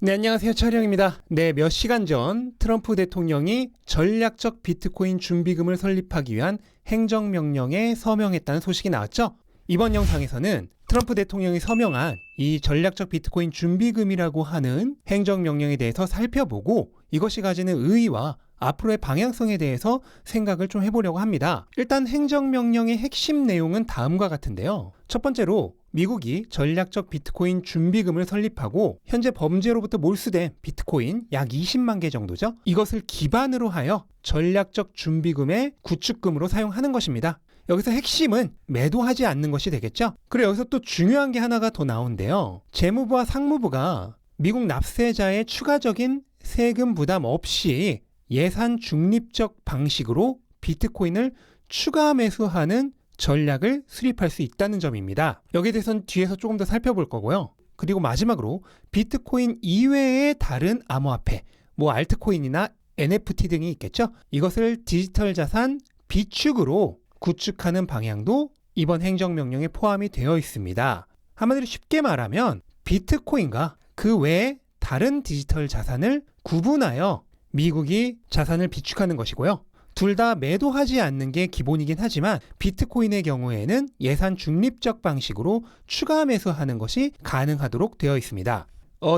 네, 안녕하세요. 촬영입니다. 네, 몇 시간 전 트럼프 대통령이 전략적 비트코인 준비금을 설립하기 위한 행정명령에 서명했다는 소식이 나왔죠. 이번 영상에서는 트럼프 대통령이 서명한 이 전략적 비트코인 준비금이라고 하는 행정명령에 대해서 살펴보고 이것이 가지는 의의와 앞으로의 방향성에 대해서 생각을 좀 해보려고 합니다. 일단 행정명령의 핵심 내용은 다음과 같은데요. 첫 번째로 미국이 전략적 비트코인 준비금을 설립하고 현재 범죄로부터 몰수된 비트코인 약 20만 개 정도죠. 이것을 기반으로 하여 전략적 준비금의 구축금으로 사용하는 것입니다. 여기서 핵심은 매도하지 않는 것이 되겠죠. 그리고 여기서 또 중요한 게 하나가 더 나오는데요. 재무부와 상무부가 미국 납세자의 추가적인 세금 부담 없이 예산 중립적 방식으로 비트코인을 추가 매수하는 전략을 수립할 수 있다는 점입니다. 여기에 대해서는 뒤에서 조금 더 살펴볼 거고요. 그리고 마지막으로 비트코인 이외의 다른 암호화폐, 알트코인이나 NFT 등이 있겠죠. 이것을 디지털 자산 비축으로 구축하는 방향도 이번 행정명령에 포함이 되어 있습니다. 한마디로 쉽게 말하면 비트코인과 그 외에 다른 디지털 자산을 구분하여 미국이 자산을 비축하는 것이고요. 둘 다 매도하지 않는 게 기본이긴 하지만 비트코인의 경우에는 예산 중립적 방식으로 추가 매수하는 것이 가능하도록 되어 있습니다.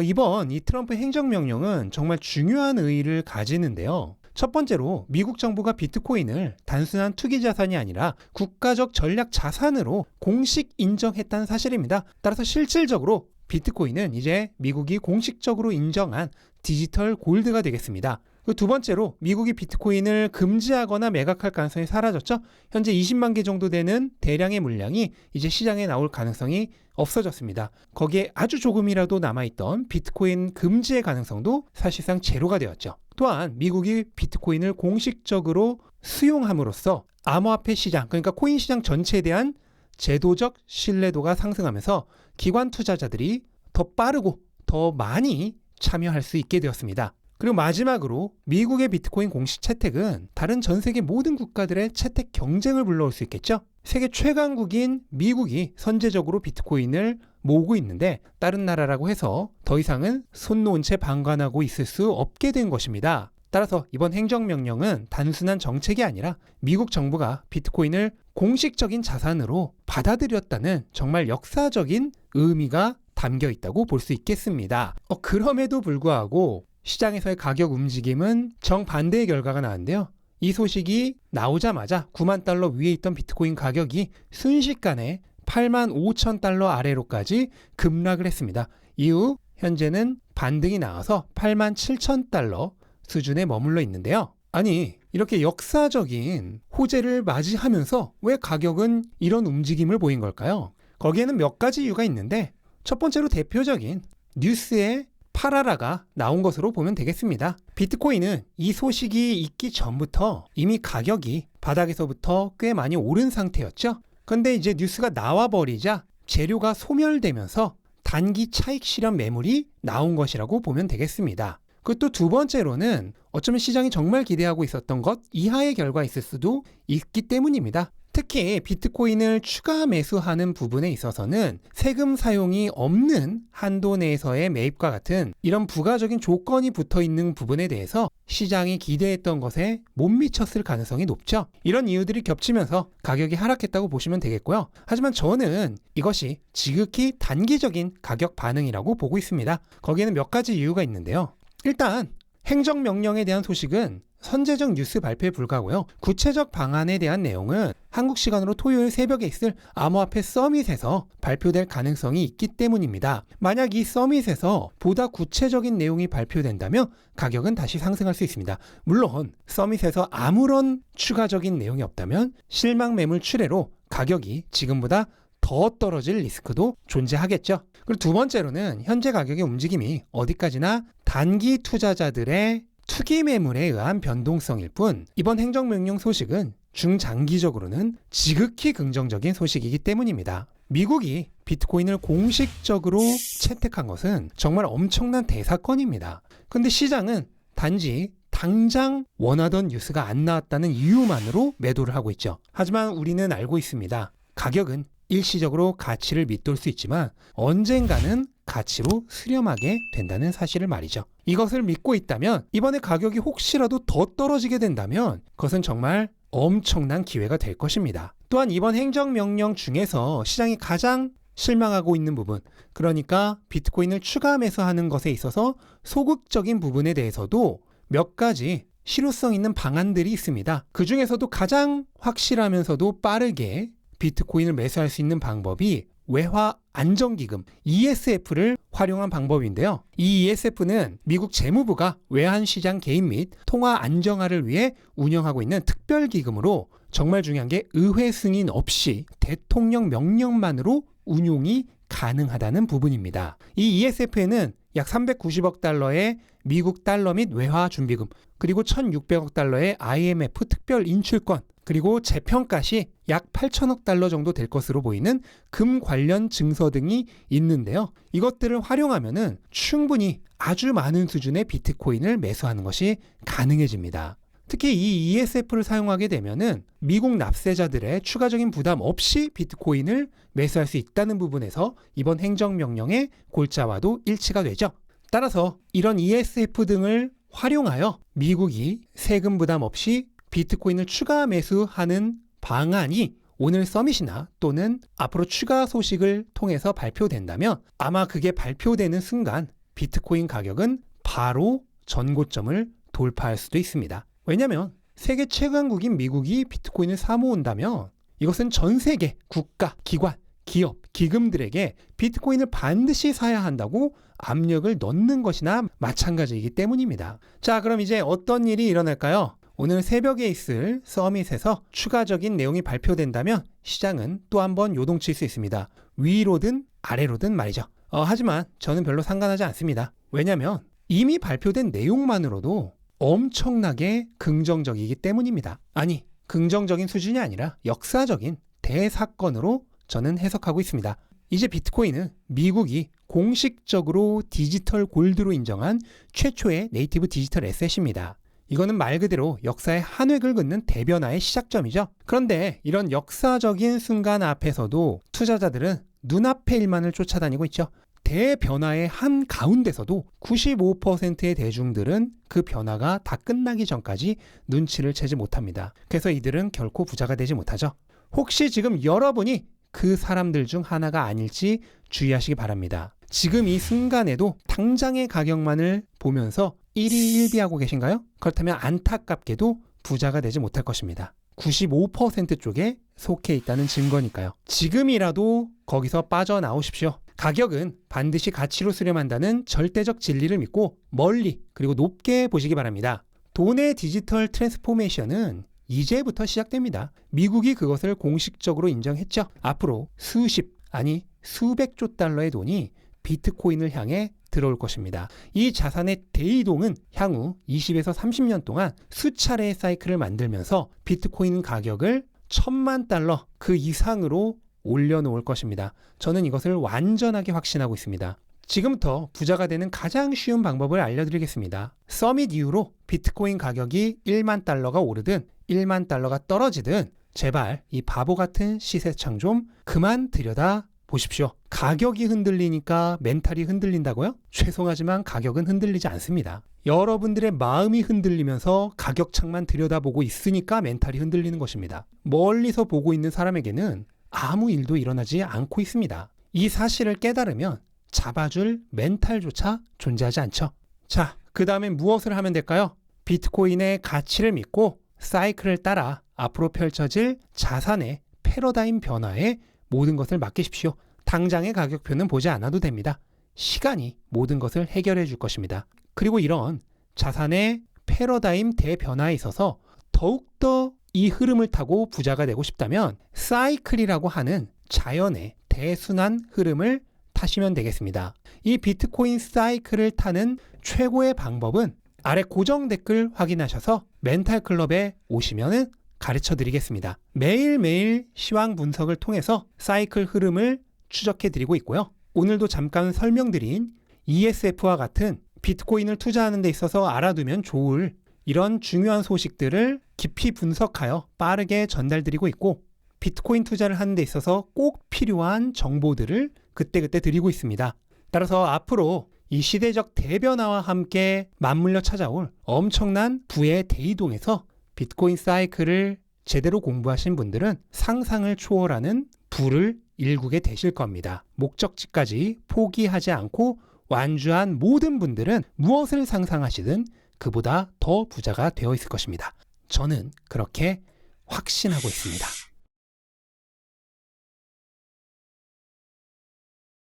이번 이 트럼프 행정명령은 정말 중요한 의의를 가지는데요. 첫 번째로 미국 정부가 비트코인을 단순한 투기 자산이 아니라 국가적 전략 자산으로 공식 인정했다는 사실입니다. 따라서 실질적으로 비트코인은 이제 미국이 공식적으로 인정한 디지털 골드가 되겠습니다. 두 번째로 미국이 비트코인을 금지하거나 매각할 가능성이 사라졌죠. 현재 20만 개 정도 되는 대량의 물량이 이제 시장에 나올 가능성이 없어졌습니다. 거기에 아주 조금이라도 남아있던 비트코인 금지의 가능성도 사실상 제로가 되었죠. 또한 미국이 비트코인을 공식적으로 수용함으로써 암호화폐 시장, 그러니까 코인 시장 전체에 대한 제도적 신뢰도가 상승하면서 기관 투자자들이 더 빠르고 더 많이 참여할 수 있게 되었습니다. 그리고 마지막으로 미국의 비트코인 공식 채택은 다른 전 세계 모든 국가들의 채택 경쟁을 불러올 수 있겠죠. 세계 최강국인 미국이 선제적으로 비트코인을 모으고 있는데 다른 나라라고 해서 더 이상은 손 놓은 채 방관하고 있을 수 없게 된 것입니다. 따라서 이번 행정명령은 단순한 정책이 아니라 미국 정부가 비트코인을 공식적인 자산으로 받아들였다는 정말 역사적인 의미가 담겨 있다고 볼 수 있겠습니다. 그럼에도 불구하고 시장에서의 가격 움직임은 정반대의 결과가 나왔는데요. 이 소식이 나오자마자 9만 달러 위에 있던 비트코인 가격이 순식간에 8만 5천 달러 아래로까지 급락을 했습니다. 이후 현재는 반등이 나와서 8만 7천 달러 수준에 머물러 있는데요. 아니, 이렇게 역사적인 호재를 맞이하면서 왜 가격은 이런 움직임을 보인 걸까요? 거기에는 몇 가지 이유가 있는데 첫 번째로 대표적인 뉴스에 팔아라가 나온 것으로 보면 되겠습니다. 비트코인은 이 소식이 있기 전부터 이미 가격이 바닥에서부터 꽤 많이 오른 상태였죠. 그런데 이제 뉴스가 나와버리자 재료가 소멸되면서 단기 차익 실현 매물이 나온 것이라고 보면 되겠습니다. 그리고 또 두 번째로는 어쩌면 시장이 정말 기대하고 있었던 것 이하의 결과가 있을 수도 있기 때문입니다. 특히 비트코인을 추가 매수하는 부분에 있어서는 세금 사용이 없는 한도 내에서의 매입과 같은 이런 부가적인 조건이 붙어 있는 부분에 대해서 시장이 기대했던 것에 못 미쳤을 가능성이 높죠. 이런 이유들이 겹치면서 가격이 하락했다고 보시면 되겠고요. 하지만 저는 이것이 지극히 단기적인 가격 반응이라고 보고 있습니다. 거기에는 몇 가지 이유가 있는데요. 일단 행정명령에 대한 소식은 선제적 뉴스 발표에 불과하고요. 구체적 방안에 대한 내용은 한국 시간으로 토요일 새벽에 있을 암호화폐 서밋에서 발표될 가능성이 있기 때문입니다. 만약 이 서밋에서 보다 구체적인 내용이 발표된다면 가격은 다시 상승할 수 있습니다. 물론 서밋에서 아무런 추가적인 내용이 없다면 실망 매물 출회로 가격이 지금보다 더 떨어질 리스크도 존재하겠죠. 그리고 두 번째로는 현재 가격의 움직임이 어디까지나 단기 투자자들의 투기 매물에 의한 변동성일 뿐 이번 행정명령 소식은 중장기적으로는 지극히 긍정적인 소식이기 때문입니다. 미국이 비트코인을 공식적으로 채택한 것은 정말 엄청난 대사건입니다. 그런데 시장은 단지 당장 원하던 뉴스가 안 나왔다는 이유만으로 매도를 하고 있죠. 하지만 우리는 알고 있습니다. 가격은 일시적으로 가치를 밑돌 수 있지만 언젠가는 가치로 수렴하게 된다는 사실을 말이죠. 이것을 믿고 있다면 이번에 가격이 혹시라도 더 떨어지게 된다면 그것은 정말 엄청난 기회가 될 것입니다. 또한 이번 행정명령 중에서 시장이 가장 실망하고 있는 부분, 그러니까 비트코인을 추가 매수하는 것에 있어서 소극적인 부분에 대해서도 몇 가지 실효성 있는 방안들이 있습니다. 그 중에서도 가장 확실하면서도 빠르게 비트코인을 매수할 수 있는 방법이 외화 안정기금 ESF를 활용한 방법인데요. 이 ESF는 미국 재무부가 외환시장 개입 및 통화 안정화를 위해 운영하고 있는 특별기금으로 정말 중요한 게 의회 승인 없이 대통령 명령만으로 운용이 가능하다는 부분입니다. 이 ESF에는 약 390억 달러의 미국 달러 및 외화 준비금, 그리고 1,600억 달러의 IMF 특별 인출권, 그리고 재평가 시 약 8천억 달러 정도 될 것으로 보이는 금 관련 증서 등이 있는데요. 이것들을 활용하면은 충분히 아주 많은 수준의 비트코인을 매수하는 것이 가능해집니다. 특히 이 ESF를 사용하게 되면은 미국 납세자들의 추가적인 부담 없이 비트코인을 매수할 수 있다는 부분에서 이번 행정명령의 골자와도 일치가 되죠. 따라서 이런 ESF 등을 활용하여 미국이 세금 부담 없이 비트코인을 추가 매수하는 방안이 오늘 서밋이나 또는 앞으로 추가 소식을 통해서 발표된다면 아마 그게 발표되는 순간 비트코인 가격은 바로 전고점을 돌파할 수도 있습니다. 왜냐하면 세계 최강국인 미국이 비트코인을 사모은다면 이것은 전 세계 국가, 기관, 기업, 기금들에게 비트코인을 반드시 사야 한다고 압력을 넣는 것이나 마찬가지이기 때문입니다. 자, 그럼 이제 어떤 일이 일어날까요? 오늘 새벽에 있을 서밋에서 추가적인 내용이 발표된다면 시장은 또 한번 요동칠 수 있습니다. 위로든 아래로든 말이죠. 하지만 저는 별로 상관하지 않습니다. 왜냐하면 이미 발표된 내용만으로도 엄청나게 긍정적이기 때문입니다. 아니, 긍정적인 수준이 아니라 역사적인 대사건으로 저는 해석하고 있습니다. 이제 비트코인은 미국이 공식적으로 디지털 골드로 인정한 최초의 네이티브 디지털 에셋입니다. 이거는 말 그대로 역사의 한 획을 긋는 대변화의 시작점이죠. 그런데 이런 역사적인 순간 앞에서도 투자자들은 눈앞의 일만을 쫓아다니고 있죠. 대변화의 한 가운데서도 95%의 대중들은 그 변화가 다 끝나기 전까지 눈치를 채지 못합니다. 그래서 이들은 결코 부자가 되지 못하죠. 혹시 지금 여러분이 그 사람들 중 하나가 아닐지 주의하시기 바랍니다. 지금 이 순간에도 당장의 가격만을 보면서 1위 1비하고 계신가요? 그렇다면 안타깝게도 부자가 되지 못할 것입니다. 95% 쪽에 속해 있다는 증거니까요. 지금이라도 거기서 빠져나오십시오. 가격은 반드시 가치로 수렴한다는 절대적 진리를 믿고 멀리 그리고 높게 보시기 바랍니다. 돈의 디지털 트랜스포메이션은 이제부터 시작됩니다. 미국이 그것을 공식적으로 인정했죠. 앞으로 수십, 아니 수백조 달러의 돈이 비트코인을 향해 들어올 것입니다. 이 자산의 대이동은 향후 20에서 30년 동안 수차례의 사이클을 만들면서 비트코인 가격을 1,000만 달러 그 이상으로 올려놓을 것입니다. 저는 이것을 완전하게 확신하고 있습니다. 지금부터 부자가 되는 가장 쉬운 방법을 알려드리겠습니다. 서밋 이후로 비트코인 가격이 1만 달러가 오르든 1만 달러가 떨어지든 제발 이 바보 같은 시세창 좀 그만 들여다 보십시오. 가격이 흔들리니까 멘탈이 흔들린다고요? 죄송하지만 가격은 흔들리지 않습니다. 여러분들의 마음이 흔들리면서 가격창만 들여다보고 있으니까 멘탈이 흔들리는 것입니다. 멀리서 보고 있는 사람에게는 아무 일도 일어나지 않고 있습니다. 이 사실을 깨달으면 잡아줄 멘탈조차 존재하지 않죠. 자, 그 다음에 무엇을 하면 될까요? 비트코인의 가치를 믿고 사이클을 따라 앞으로 펼쳐질 자산의 패러다임 변화에 모든 것을 맡기십시오. 당장의 가격표는 보지 않아도 됩니다. 시간이 모든 것을 해결해 줄 것입니다. 그리고 이런 자산의 패러다임 대변화에 있어서 더욱더 이 흐름을 타고 부자가 되고 싶다면 사이클이라고 하는 자연의 대순환 흐름을 타시면 되겠습니다. 이 비트코인 사이클을 타는 최고의 방법은 아래 고정 댓글 확인하셔서 멘탈클럽에 오시면 가르쳐 드리겠습니다. 매일매일 시황 분석을 통해서 사이클 흐름을 추적해 드리고 있고요. 오늘도 잠깐 설명드린 ESF와 같은 비트코인을 투자하는 데 있어서 알아두면 좋을 이런 중요한 소식들을 깊이 분석하여 빠르게 전달드리고 있고 비트코인 투자를 하는 데 있어서 꼭 필요한 정보들을 그때그때 드리고 있습니다. 따라서 앞으로 이 시대적 대변화와 함께 맞물려 찾아올 엄청난 부의 대이동에서 비트코인 사이클을 제대로 공부하신 분들은 상상을 초월하는 부를 일구게 되실 겁니다. 목적지까지 포기하지 않고 완주한 모든 분들은 무엇을 상상하시든 그보다 더 부자가 되어 있을 것입니다. 저는 그렇게 확신하고 있습니다.